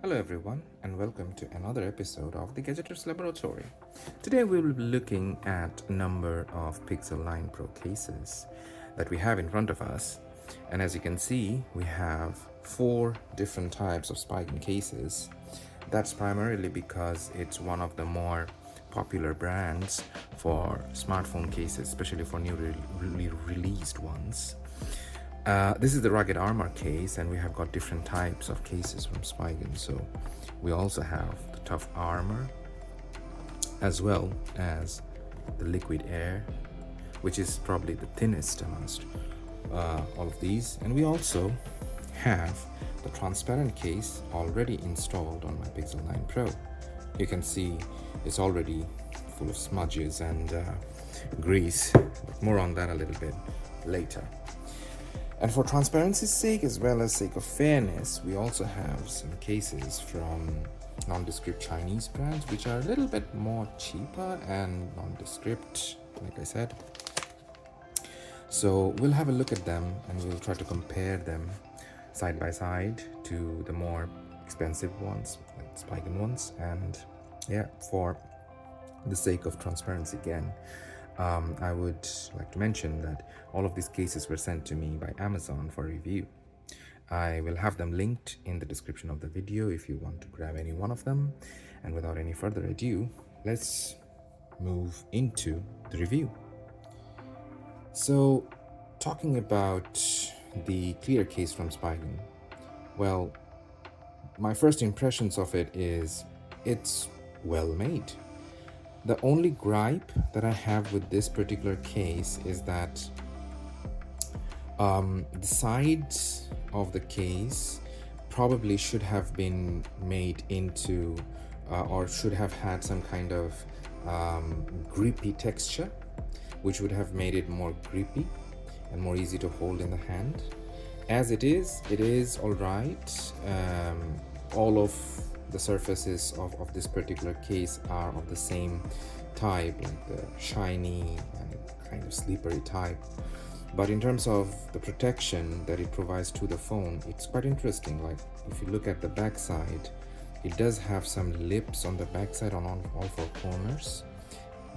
Hello everyone and welcome to another episode of the Gadgeter's Laboratory. Today we will be looking at a number of Pixel 9 Pro cases that we have in front of us. And as you can see, we have 4 different types of Spigen cases. That's primarily because it's one of the more popular brands for smartphone cases, especially for newly released ones. This is the rugged armor case, and we have got different types of cases from Spigen. So we also have the tough armor as well as the liquid air, which is probably the thinnest amongst all of these. And we also have the transparent case already installed on my Pixel 9 Pro. You can see it's already full of smudges and grease, but more on that a little bit later. And for transparency's sake, as well as sake of fairness, we also have some cases from nondescript Chinese brands, which are a little bit more cheaper and nondescript, like I said. So we'll have a look at them and we'll try to compare them side by side to the more expensive ones, like Spigen ones. And yeah, for the sake of transparency again, I would like to mention that all of these cases were sent to me by Amazon for review. I will have them linked in the description of the video if you want to grab any one of them. And without any further ado, let's move into the review. So, talking about the clear case from Spigen, well, my first impressions of it is it's well made. The only gripe that I have with this particular case is that the sides of the case probably should have been made into or should have had some kind of grippy texture, which would have made it more grippy and more easy to hold in the hand. As it is all right. All of the surfaces of this particular case are of the same type, like the shiny and kind of slippery type. But in terms of the protection that it provides to the phone, it's quite interesting. Like if you look at the back side, it does have some lips on the back side on all 4 corners.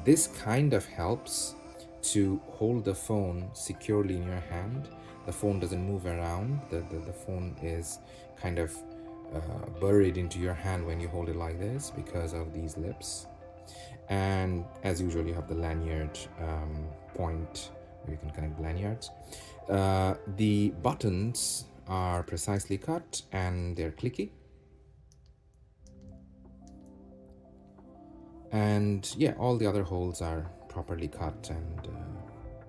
This kind of helps to hold the phone securely in your hand. The phone doesn't move around. The phone is kind of buried into your hand when you hold it like this because of these lips. And as usual, you have the lanyard point where you can connect lanyards. The buttons are precisely cut and they're clicky. And yeah, all the other holes are properly cut, and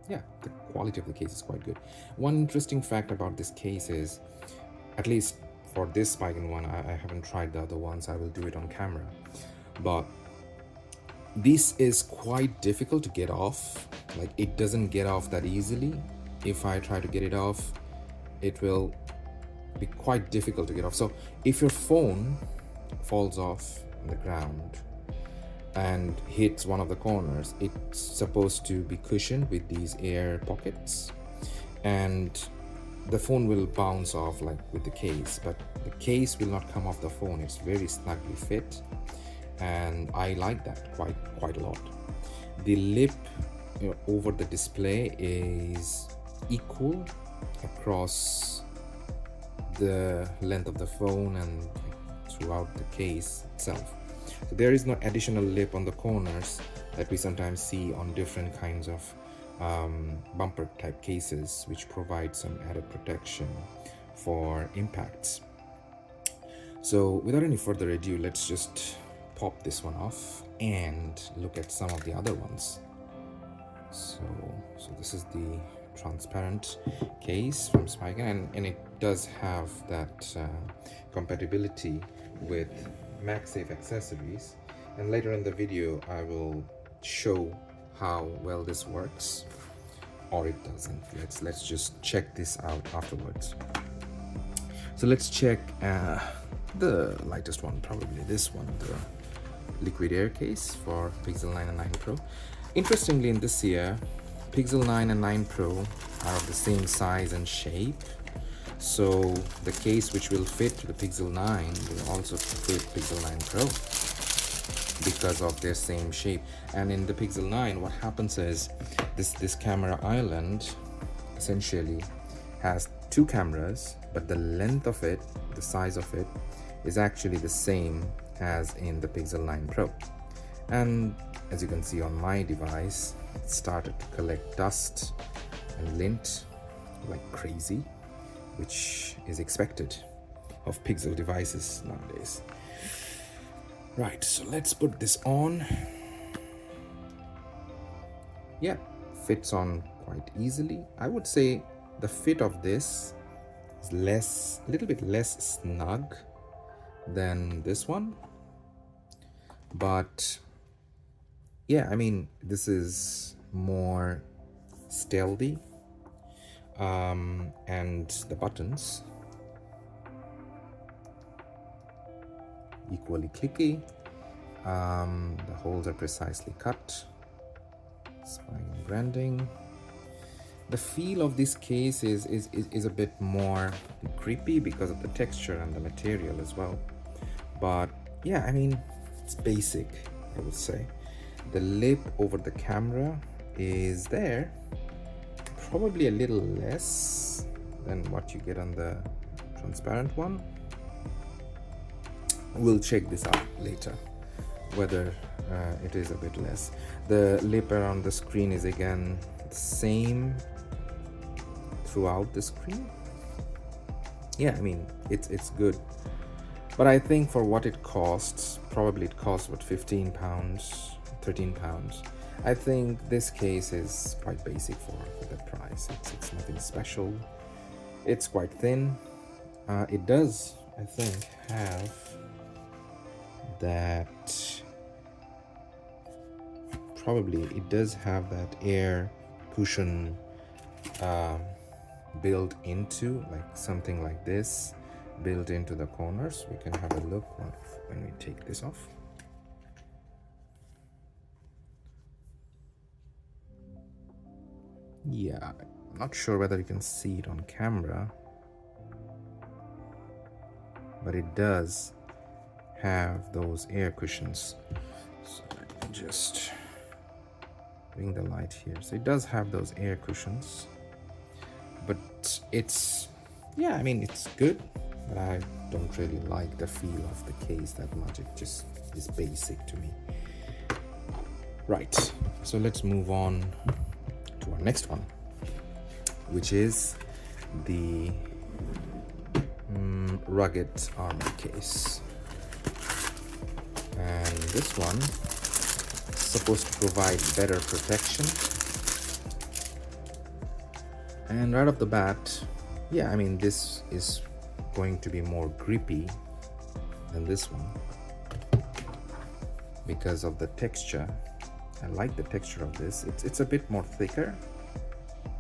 yeah, the quality of the case is quite good. One interesting fact about this case is, at least for this Spigen one, I haven't tried the other ones. I will do it on camera, but this is quite difficult to get off. Like it doesn't get off that easily. If I try to get it off, it will be quite difficult to get off. So if your phone falls off on the ground and hits one of the corners, it's supposed to be cushioned with these air pockets, and the phone will bounce off like with the case, but the case will not come off the phone. It's very snugly fit, and I like that quite a lot. The lip over the display is equal across the length of the phone and throughout the case itself. So there is no additional lip on the corners that we sometimes see on different kinds of bumper type cases, which provide some added protection for impacts. So without any further ado, let's just pop this one off and look at some of the other ones. So this is the transparent case from Spigen, and it does have that compatibility with MagSafe accessories, and later in the video I will show how well this works, or it doesn't. Let's just check this out afterwards. So let's check the lightest one, probably this one, the liquid air case for Pixel 9 and 9 Pro. Interestingly, in this year, Pixel 9 and 9 Pro are of the same size and shape, So the case which will fit the Pixel 9 will also fit Pixel 9 Pro because of their same shape. And in the Pixel 9, what happens is this camera island essentially has two cameras, but the length of it, the size of it, is actually the same as in the Pixel 9 Pro. And as you can see on my device, it started to collect dust and lint like crazy, which is expected of Pixel devices nowadays. Right, so let's put this on. Yeah, fits on quite easily. I would say the fit of this is a little bit less snug than this one, but yeah, I mean, this is more stealthy, and the buttons equally clicky. The holes are precisely cut. Spigen branding. The feel of this case is a bit more creepy because of the texture and the material as well. But yeah, I mean, it's basic, I would say. The lip over the camera is there, probably a little less than what you get on the transparent one. We'll check this out later, whether it is a bit less. The lip around the screen is again the same throughout the screen. Yeah, I mean, it's good. But I think for what it costs, probably it costs what, £15, £13. I think this case is quite basic for that price. It's nothing special. It's quite thin. It does, I think, have that, probably it does have that air cushion built into, like something like this, built into the corners. We can have a look when we take this off. Yeah, I'm not sure whether you can see it on camera, but it does have those air cushions. So let me just bring the light here. So it does have those air cushions, but it's, yeah, I mean, it's good, but I don't really like the feel of the case that much. It just is basic to me. Right, so let's move on to our next one, which is the rugged armor case. And this one is supposed to provide better protection. And right off the bat, yeah, I mean, this is going to be more grippy than this one because of the texture. I like the texture of this. It's a bit more thicker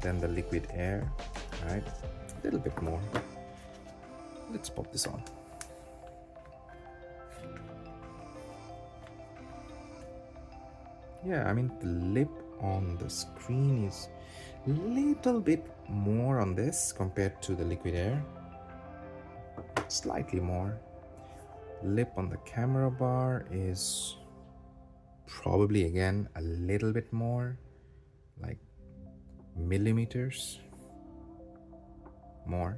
than the liquid air, right? A little bit more. Let's pop this on. Yeah, I mean, the lip on the screen is a little bit more on this compared to the liquid air. Slightly more. Lip on the camera bar is probably again a little bit more, like millimeters more.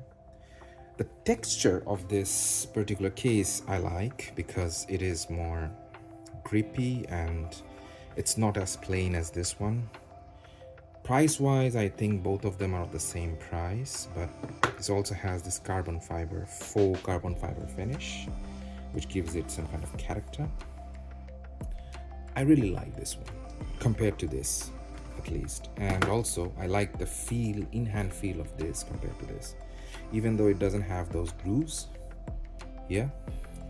The texture of this particular case I like because it is more grippy and it's not as plain as this one. Price wise, I think both of them are of the same price, but this also has this carbon fiber, faux carbon fiber finish, which gives it some kind of character. I really like this one compared to this, at least. And also I like the feel, in-hand feel of this compared to this. Even though it doesn't have those grooves, yeah,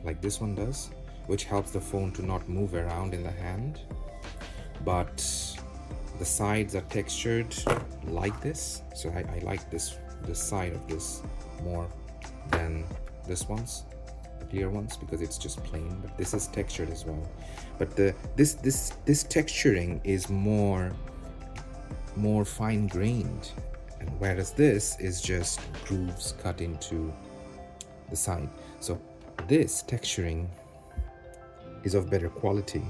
like this one does, which helps the phone to not move around in the hand. But the sides are textured like this, so I like this side of this more than this one's, the clear ones, because it's just plain. But this is textured as well. But this texturing is more fine-grained and whereas this is just grooves cut into the side. So this texturing is of better quality,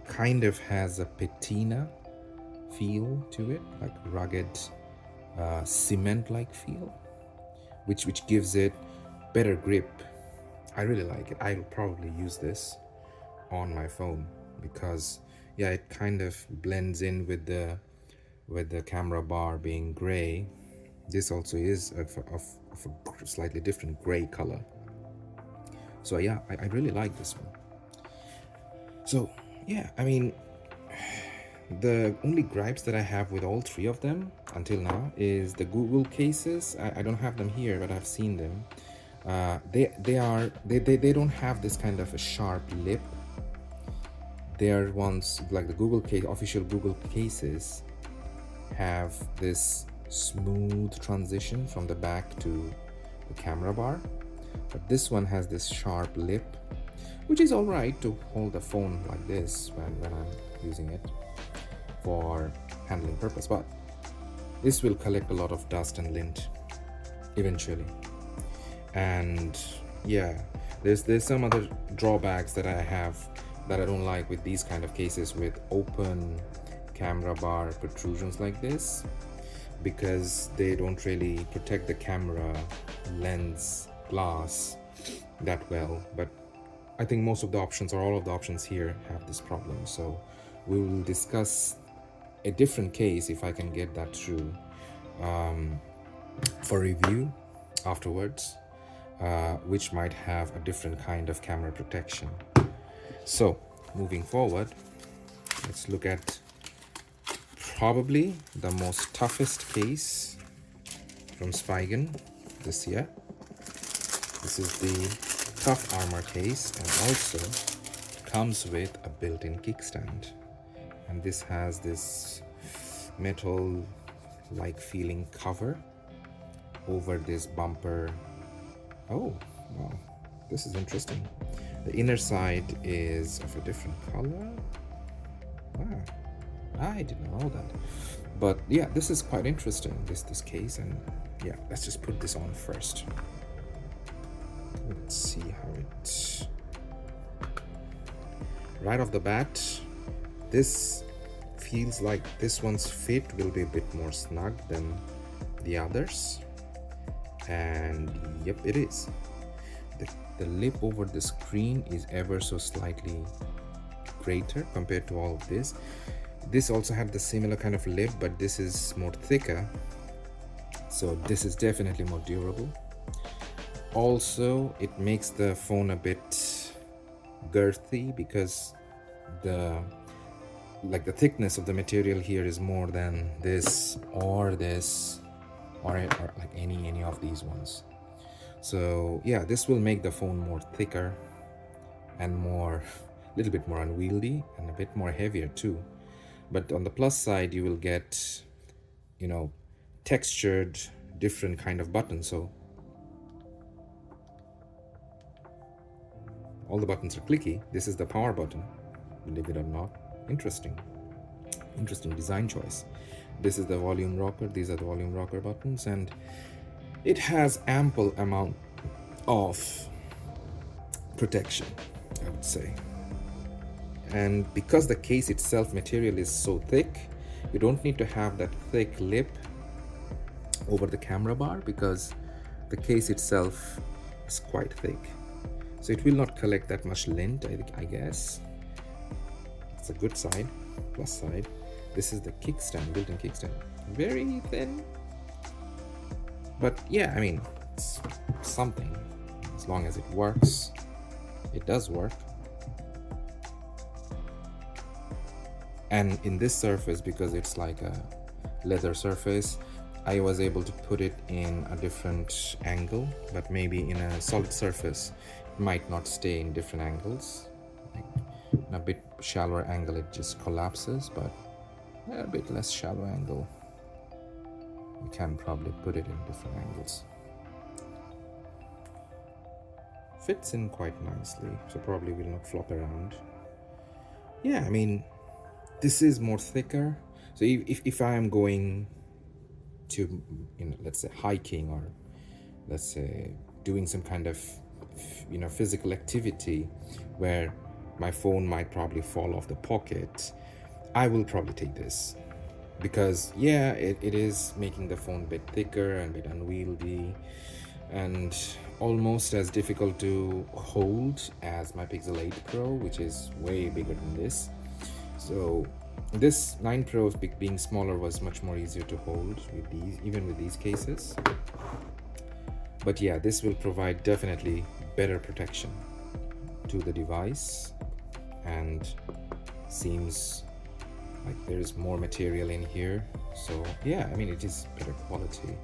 kind of has a patina feel to it, like rugged cement-like feel, which gives it better grip. I really like it. I'll probably use this on my phone because yeah, it kind of blends in with the camera bar being gray. This also is of a slightly different gray color. So yeah, I really like this one. So yeah, I mean, the only gripes that I have with all three of them until now is the Google cases. I don't have them here, but I've seen them. They don't have this kind of a sharp lip. They are ones like the Google case, official Google cases have this smooth transition from the back to the camera bar, but this one has this sharp lip, which is all right to hold the phone like this when I'm using it for handling purpose, but this will collect a lot of dust and lint eventually. And yeah, there's some other drawbacks that I have that I don't like with these kind of cases with open camera bar protrusions like this, because they don't really protect the camera lens glass that well. But I think most of the options, or all of the options here, have this problem. So we will discuss a different case if I can get that through for review afterwards, which might have a different kind of camera protection. So moving forward, let's look at probably the most toughest case from Spigen this year. This is the Tough Armor case, and also comes with a built-in kickstand. And this has this metal-like feeling cover over this bumper. Oh, wow, this is interesting. The inner side is of a different color. Wow, I didn't know that. But yeah, this is quite interesting, this case. And yeah, let's just put this on first. Let's see how it... Right off the bat, this feels like this one's fit will be a bit more snug than the others. And yep, it is. The lip over the screen is ever so slightly greater compared to all of this. This also had the similar kind of lip, but this is more thicker. So this is definitely more durable. Also, it makes the phone a bit girthy because the thickness of the material here is more than this or this or like any of these ones. So yeah, this will make the phone more thicker and more, a little bit more unwieldy and a bit more heavier too. But on the plus side, you will get, you know, textured different kind of buttons. So all the buttons are clicky. This is the power button, believe it or not. Interesting design choice. This is the volume rocker. These are the volume rocker buttons, and it has ample amount of protection, I would say. And because the case itself material is so thick, you don't need to have that thick lip over the camera bar because the case itself is quite thick. So it will not collect that much lint, I guess. It's a good side, plus side. This is the kickstand, built-in kickstand. Very thin. But yeah, I mean, it's something. As long as it works, it does work. And in this surface, because it's like a leather surface, I was able to put it in a different angle, but maybe in a solid surface, it might not stay in different angles. Like in a bit shallower angle, it just collapses, but a bit less shallow angle, you can probably put it in different angles. Fits in quite nicely, so probably will not flop around. Yeah, I mean, this is more thicker. So if I am going to, let's say hiking, or let's say doing some kind of physical activity where my phone might probably fall off the pocket, I will probably take this, because yeah, it is making the phone a bit thicker and a bit unwieldy and almost as difficult to hold as my Pixel 8 Pro, which is way bigger than this. So this 9 Pro being smaller was much more easier to hold with these, even with these cases. But yeah, this will provide definitely better protection to the device, and seems like there's more material in here. So yeah, I mean, it is better quality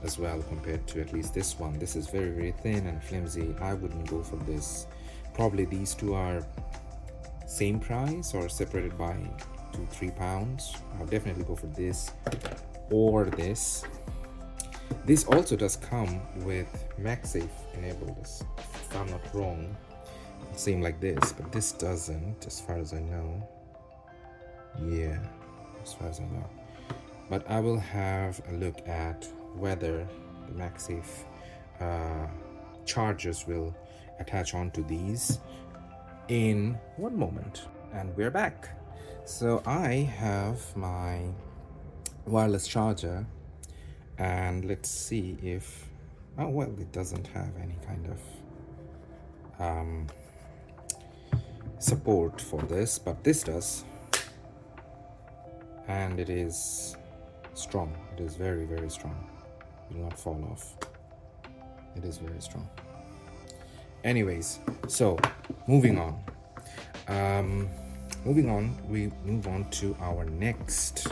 as well compared to at least this one. This is very, very thin and flimsy. I wouldn't go for this. Probably these two are same price or separated by 2-3 pounds. I'll definitely go for this or this. This also does come with MagSafe enabled, if I'm not wrong. Same like this, but this doesn't, as far as I know. Yeah, as far as I know. But I will have a look at whether the MagSafe chargers will attach onto these in one moment. And we're back. So I have my wireless charger, and let's see if, oh well, it doesn't have any kind of support for this, but this does, and it is strong. It is very, very strong. It will not fall off. It is very strong. Anyways, so moving on, we move on to our next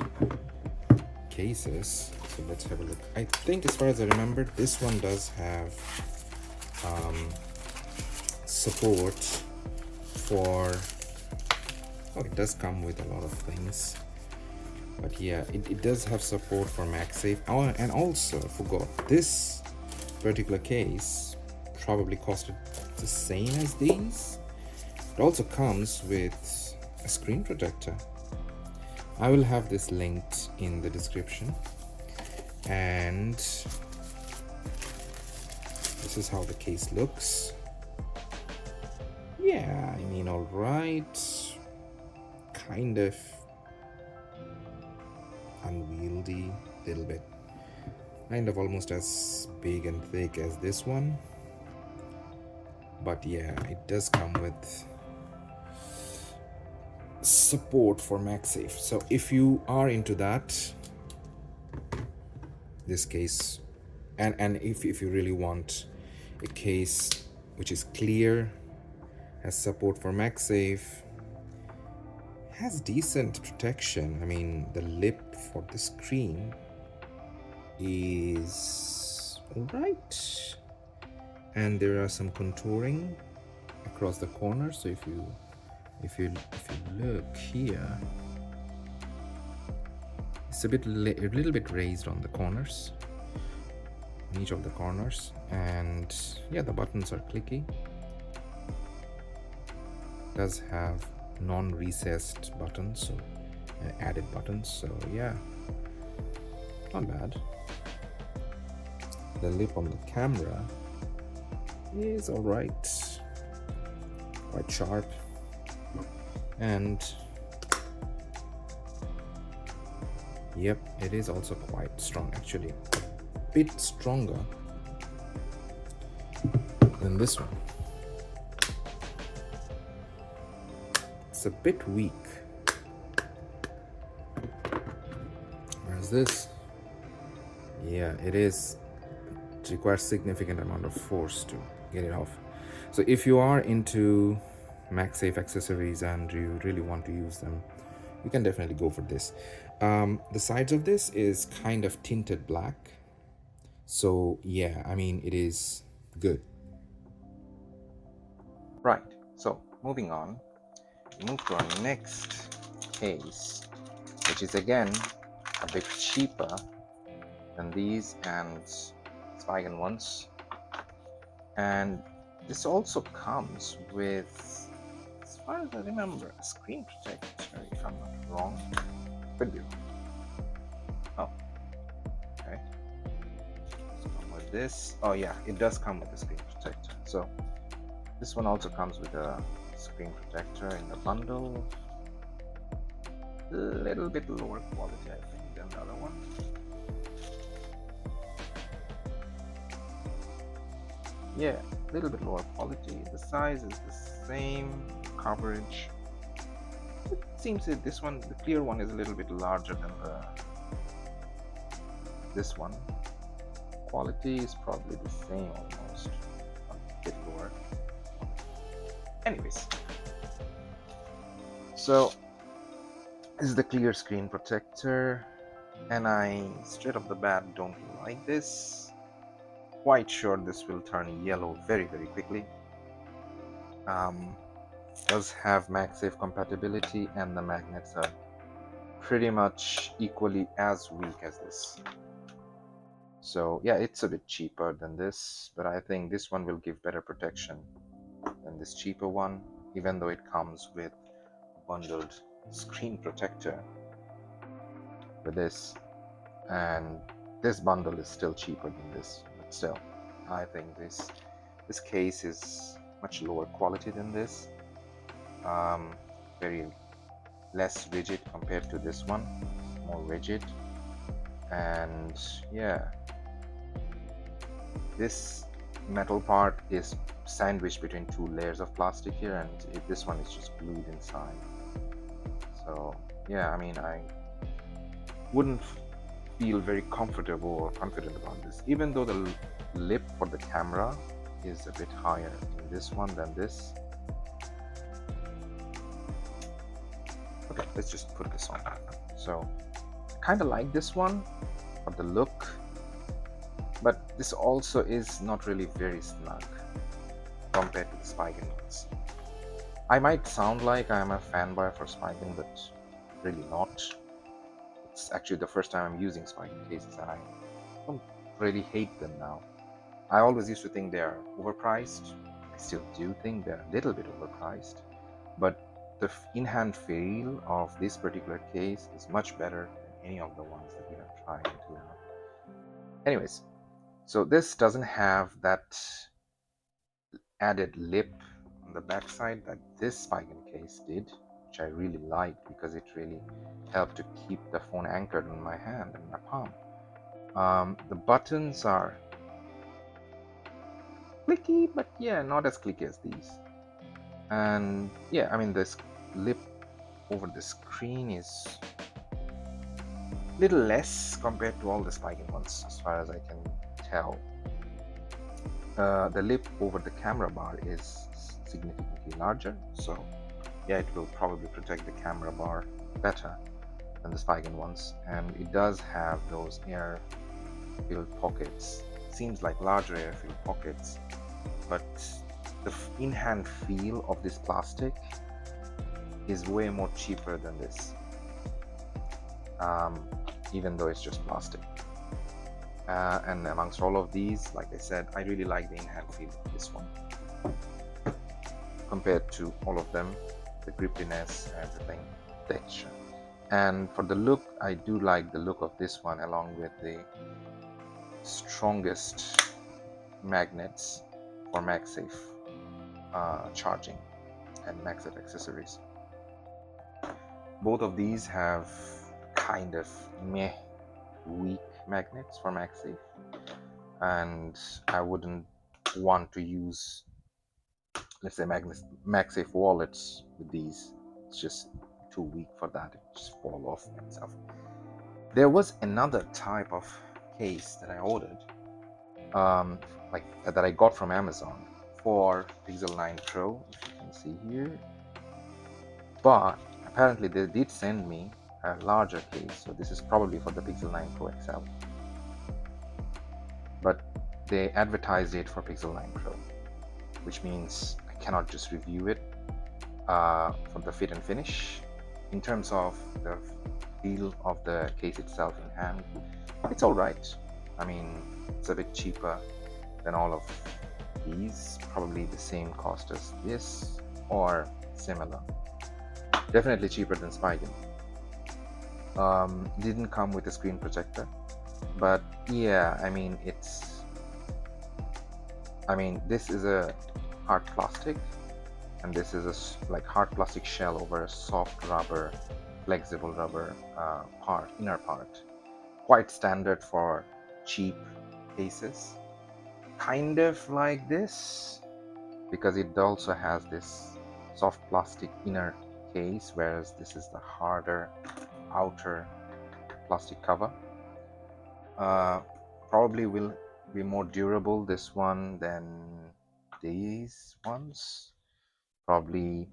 cases. So let's have a look. I think, as far as I remember, this one does have support for, oh, it does come with a lot of things, but yeah, it does have support for MagSafe. Oh, and also I forgot, this particular case probably costed the same as these. It also comes with a screen protector. I will have this linked in the description, and this is how the case looks. Yeah, I mean, all right, kind of unwieldy, little bit, kind of almost as big and thick as this one, but yeah, it does come with support for MagSafe. So if you are into that, this case, and if you really want a case which is clear, has support for MagSafe, has decent protection. I mean, the lip for the screen is alright, and there are some contouring across the corners. So if you look here, it's a little bit raised on the corners, on each of the corners, and yeah, the buttons are clicky. It does have non-recessed buttons, so added buttons, so yeah, not bad. The lip on the camera is alright, quite sharp, and yep, it is also quite strong, actually a bit stronger than this one. It's a bit weak, whereas this, yeah, it requires significant amount of force to get it off. So if you are into MagSafe accessories and you really want to use them, you can definitely go for this. The sides of this is kind of tinted black, so yeah, I mean, it is good. Right, so moving on, we move to our next case, which is again a bit cheaper than these and Spigen ones, and this also comes with, as far as I remember, a screen protector, if I'm not wrong. Could be wrong. Oh, okay. this. Oh yeah, it does come with a screen protector. So this one also comes with a screen protector in the bundle. A little bit lower quality, I think, than the other one. Yeah, a little bit lower quality. The size is the same, coverage. It seems that this one, the clear one, is a little bit larger than this one. Quality is probably the same almost, a bit lower. Anyways, so this is the clear screen protector, and I straight off the bat don't like this. Quite sure this will turn yellow very quickly. Does have MagSafe compatibility, and the magnets are pretty much equally as weak as this. So yeah, it's a bit cheaper than this, but I think this one will give better protection than this cheaper one, even though it comes with bundled screen protector with this, and this bundle is still cheaper than this, but still I think this case is much lower quality than this, very less rigid compared to this one, more rigid. And yeah, this metal part is sandwiched between two layers of plastic here, and this one is just glued inside. So yeah, I mean, I wouldn't feel very comfortable or confident about this, even though the lip for the camera is a bit higher in this one than this. Okay, let's just put this on. So kind of like this one for the look, but this also is not really very snug compared to the Spigen ones. I might sound like I'm a fanboy for Spigen, but really not. It's actually the first time I'm using Spigen cases, and I don't really hate them now. I always used to think they're overpriced. I still do think they're a little bit overpriced, but the in-hand feel of this particular case is much better than any of the ones that we have tried until now. Anyways, so this doesn't have that added lip on the backside that this Spigen case did, which I really liked because it really helped to keep the phone anchored in my hand and my palm. The buttons are clicky, but yeah, not as clicky as these. And yeah, I mean, this lip over the screen is a little less compared to all the Spigen ones, as far as I can tell. The lip over the camera bar is significantly larger, so yeah, it will probably protect the camera bar better than the Spigen ones. And it does have those air-filled pockets. Seems like larger air-filled pockets, but the in-hand feel of this plastic is way more cheaper than this, even though it's just plastic. And amongst all of these, like I said, I really like the in-hand feel of this one compared to all of them, the grippiness, everything, texture. And for the look, I do like the look of this one, along with the strongest magnets for MagSafe charging and MagSafe accessories. Both of these have kind of weak magnets for MagSafe, and I wouldn't want to use, let's say, MagSafe wallets with these. It's just too weak for that. It just fall off and stuff. There was another type of case that I ordered, like that I got from Amazon for Pixel 9 Pro, if you can see here. But apparently they did send me a larger case, so this is probably for the Pixel 9 Pro XL. But they advertised it for Pixel 9 Pro, which means I cannot just review it for the fit and finish. In terms of the feel of the case itself in hand, it's alright. I mean, it's a bit cheaper than all of these, probably the same cost as this or similar. Definitely cheaper than Spigen. Didn't come with a screen protector, but yeah, I mean, it's I mean, this is a hard plastic, and this is a like hard plastic shell over a soft rubber, flexible rubber inner part. Quite standard for cheap cases. Kind of like this, because it also has this soft plastic inner case, whereas this is the harder outer plastic cover. Probably will be more durable, this one, than these ones. Probably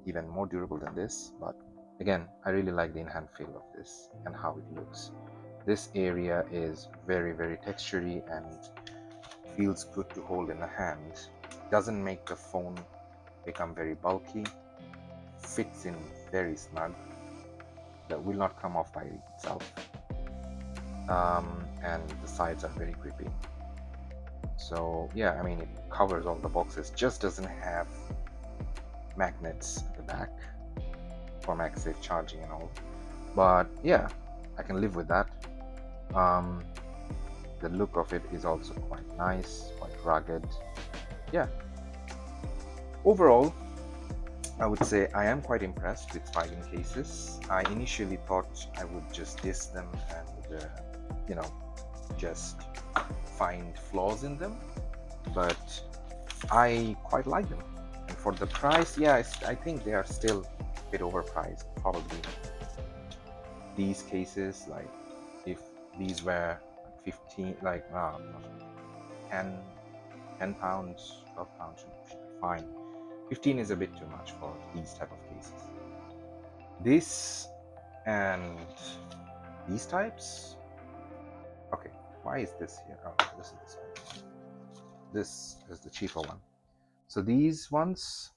even more durable than this, but again, I really like the in-hand feel of this and how it looks. This area is very, very textury and feels good to hold in the hand. Doesn't make the phone become very bulky, fits in very snug, that will not come off by itself, and the sides are very grippy. So yeah, I mean, it covers all the boxes, just doesn't have magnets at the back for MagSafe charging and all, but yeah, I can live with that. The look of it is also quite nice, quite rugged. Yeah, overall I would say I am quite impressed with Spigen Cases. I initially thought I would just diss them and just find flaws in them, but I quite like them. And for the price, yeah, I think they are still a bit overpriced. Probably these cases, like if these were 15, like 10, 10 pounds, 12 pounds should be fine. 15 is a bit too much for these type of cases. This and these types. Okay, why is this here? Oh, this is this one. This is the cheaper one. So these ones,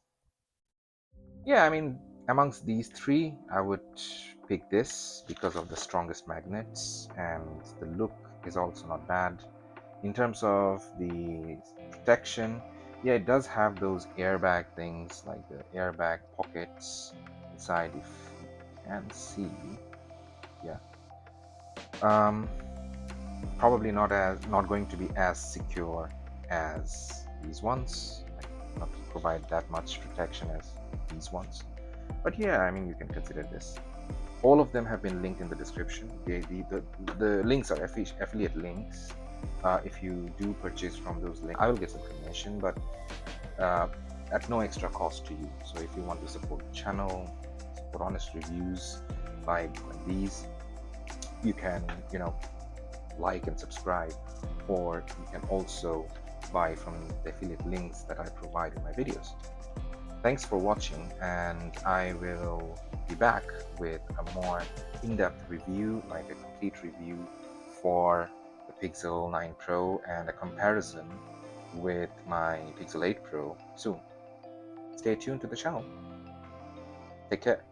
yeah, I mean, amongst these three, I would pick this because of the strongest magnets, and the look is also not bad. In terms of the protection, yeah, it does have those airbag things, like the airbag pockets inside, if you can see. Yeah. Probably not going to be as secure as these ones, like not provide that much protection as these ones, but yeah, I mean, you can consider this. All of them have been linked in the description. The links are affiliate links. If you do purchase from those links, I will get some commission, but at no extra cost to you. So if you want to support the channel, support honest reviews like these, you can like and subscribe, or you can also buy from the affiliate links that I provide in my videos. Thanks for watching, and I will be back with a more in-depth review, like a complete review for the Pixel 9 Pro and a comparison with my Pixel 8 Pro soon. Stay tuned to the channel. Take care.